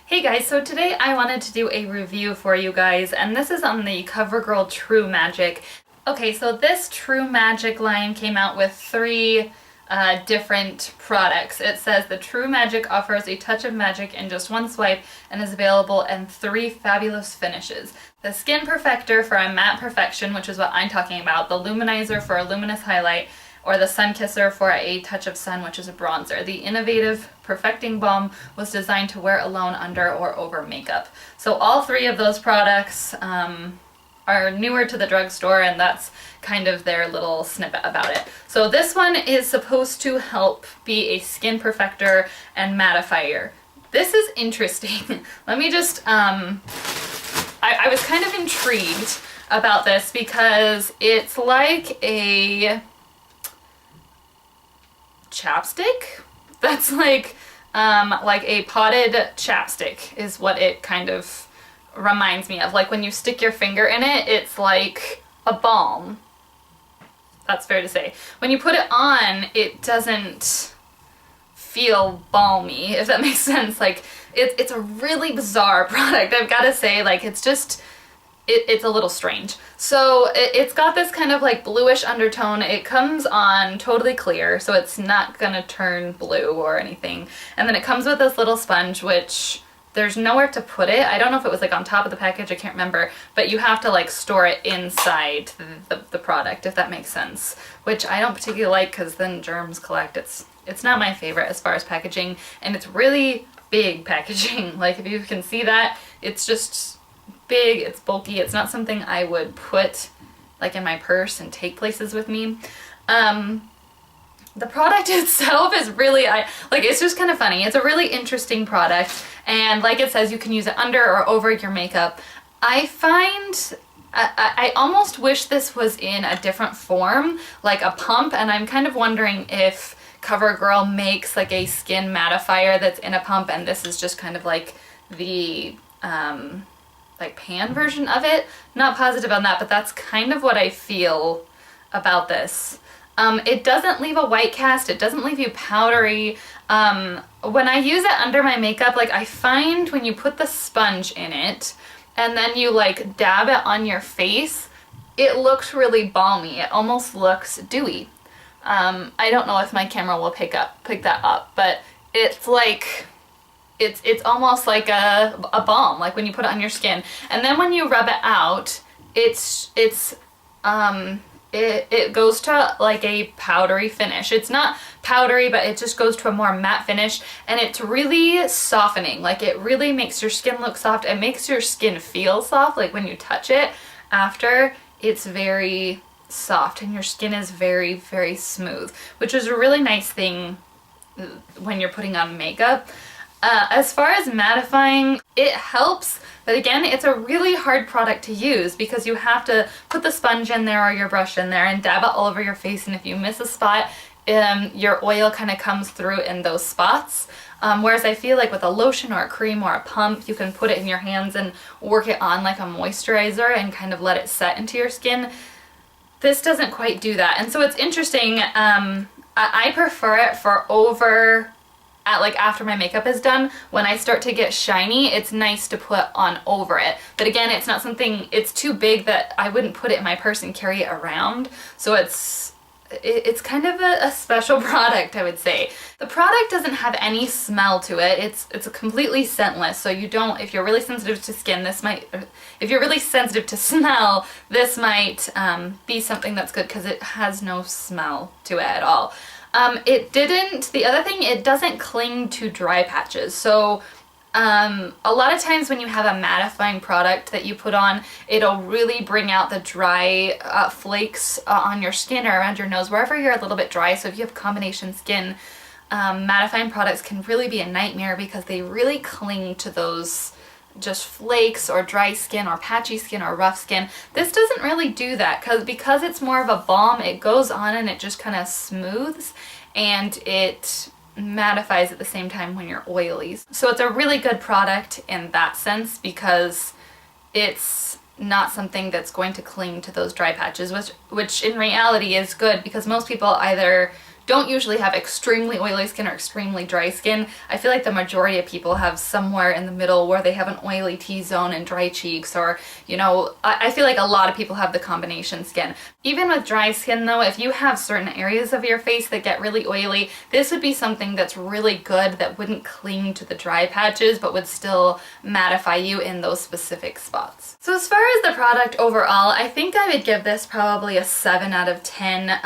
Hey guys, so today I wanted to do a review for you guys, and this is on the Covergirl TRUmagic. Okay, so this TRUmagic line came out with three different products. It says the TRUmagic offers a touch of magic in just one swipe and is available in three fabulous finishes. The Skin Perfector for a matte perfection, which is what I'm talking about, the Luminizer for a luminous highlight, or the Sun Kisser for a touch of sun, which is a bronzer. The innovative perfecting balm was designed to wear alone under or over makeup. So all three of those products are newer to the drugstore, and that's kind of their little snippet about it. So this one is supposed to help be a skin perfector and mattifier. This is interesting. Let me just, I was kind of intrigued about this because it's like a chapstick that's like a potted chapstick is what it kind of reminds me of. Like when you stick your finger in it, it's like a balm. That's fair to say. When you put it on, it doesn't feel balmy, if that makes sense. Like it's a really bizarre product, I've got to say. Like it's just it's a little strange. So it's got this kind of like bluish undertone. It comes on totally clear, so it's not gonna turn blue or anything. And then it comes with this little sponge, which there's nowhere to put it. I don't know if it was like on top of the package, I can't remember, but you have to like store it inside the product, if that makes sense. Which I don't particularly like because then germs collect. It's not my favorite as far as packaging, and it's really big packaging. Like if you can see that, it's just big, it's bulky, it's not something I would put like in my purse and take places with me. The product itself is really, it's just kind of funny. It's a really interesting product, and like it says, you can use it under or over your makeup. I find I almost wish this was in a different form, like a pump, and I'm kind of wondering if CoverGirl makes like a skin mattifier that's in a pump, and this is just kind of like the like pan version of it. Not positive on that, but that's kind of what I feel about this. It doesn't leave a white cast, it doesn't leave you powdery. When I use it under my makeup, like I find when you put the sponge in it and then you like dab it on your face, it looks really balmy. It almost looks dewy. I don't know if my camera will pick that up, but it's like it's almost like a balm, like when you put it on your skin. And then when you rub it out, it goes to like a powdery finish. It's not powdery, but it just goes to a more matte finish, and it's really softening. Like it really makes your skin look soft. It makes your skin feel soft. Like when you touch it after, it's very soft and your skin is very, very smooth, which is a really nice thing when you're putting on makeup. As far as mattifying, it helps, but again, it's a really hard product to use because you have to put the sponge in there or your brush in there and dab it all over your face, and if you miss a spot, your oil kind of comes through in those spots. Whereas I feel like with a lotion or a cream or a pump, you can put it in your hands and work it on like a moisturizer and kind of let it set into your skin. This doesn't quite do that, and so it's interesting. I prefer it for over like after my makeup is done. When I start to get shiny, it's nice to put on over it. But again, it's not something, it's too big that I wouldn't put it in my purse and carry it around. So it's kind of a special product, I would say. The product doesn't have any smell to it. It's completely scentless. So you don't, if you're really sensitive to skin, this might, if you're really sensitive to smell, this might be something that's good because it has no smell to it at all. The other thing, it doesn't cling to dry patches. So a lot of times when you have a mattifying product that you put on, it'll really bring out the dry flakes on your skin or around your nose, wherever you're a little bit dry. So if you have combination skin, mattifying products can really be a nightmare because they really cling to those just flakes or dry skin or patchy skin or rough skin. This doesn't really do that because it's more of a balm. It goes on and it just kind of smooths, and it mattifies at the same time when you're oily. So it's a really good product in that sense because it's not something that's going to cling to those dry patches, which in reality is good because most people either don't usually have extremely oily skin or extremely dry skin. I feel like the majority of people have somewhere in the middle where they have an oily T-zone and dry cheeks, or, you know, I feel like a lot of people have the combination skin. Even with dry skin though, if you have certain areas of your face that get really oily, this would be something that's really good that wouldn't cling to the dry patches but would still mattify you in those specific spots. So as far as the product overall, I think I would give this probably a 7 out of 10.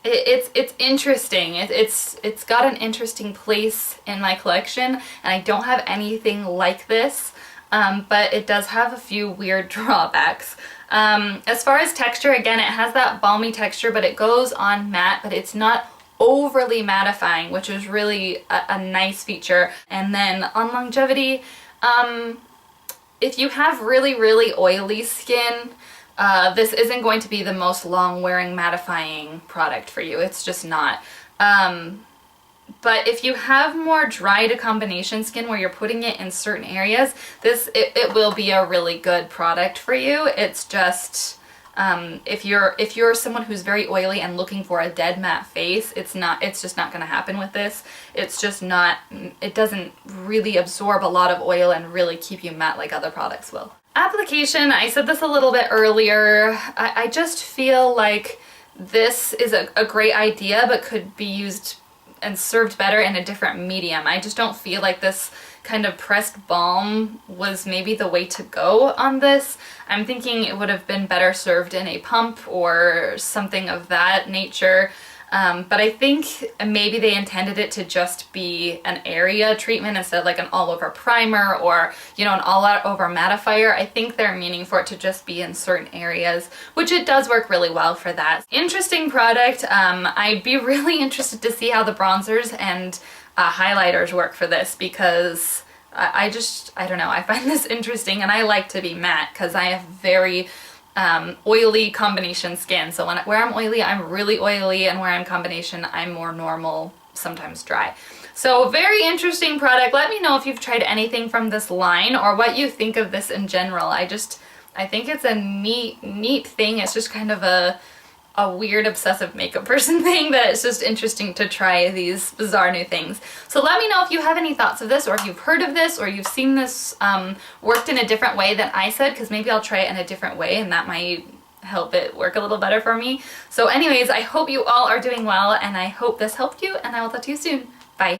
It's interesting. It's got an interesting place in my collection, and I don't have anything like this, but it does have a few weird drawbacks. As far as texture, again, it has that balmy texture, but it goes on matte, but it's not overly mattifying, which is really a nice feature. And then on longevity, if you have really oily skin, this isn't going to be the most long-wearing mattifying product for you. It's just not. But if you have more dry to combination skin where you're putting it in certain areas, it will be a really good product for you. It's just if you're someone who's very oily and looking for a dead matte face, it's just not going to happen with this. It's just not. It doesn't really absorb a lot of oil and really keep you matte like other products will. Application, I said this a little bit earlier, I just feel like this is a great idea but could be used and served better in a different medium. I just don't feel like this kind of pressed balm was maybe the way to go on this. I'm thinking it would have been better served in a pump or something of that nature. But I think maybe they intended it to just be an area treatment instead of like an all-over primer or, you know, an all-over mattifier. I think they're meaning for it to just be in certain areas, which it does work really well for that. Interesting product. I'd be really interested to see how the bronzers and highlighters work for this, because I don't know, I find this interesting, and I like to be matte because I have very oily combination skin. So where I'm oily, I'm really oily, and where I'm combination, I'm more normal, sometimes dry. So very interesting product. Let me know if you've tried anything from this line or what you think of this in general. I think it's a neat thing. It's just kind of a weird obsessive makeup person thing that it's just interesting to try these bizarre new things. So let me know if you have any thoughts of this, or if you've heard of this, or you've seen this worked in a different way than I said, because maybe I'll try it in a different way and that might help it work a little better for me. So anyways, I hope you all are doing well, and I hope this helped you, and I will talk to you soon. Bye.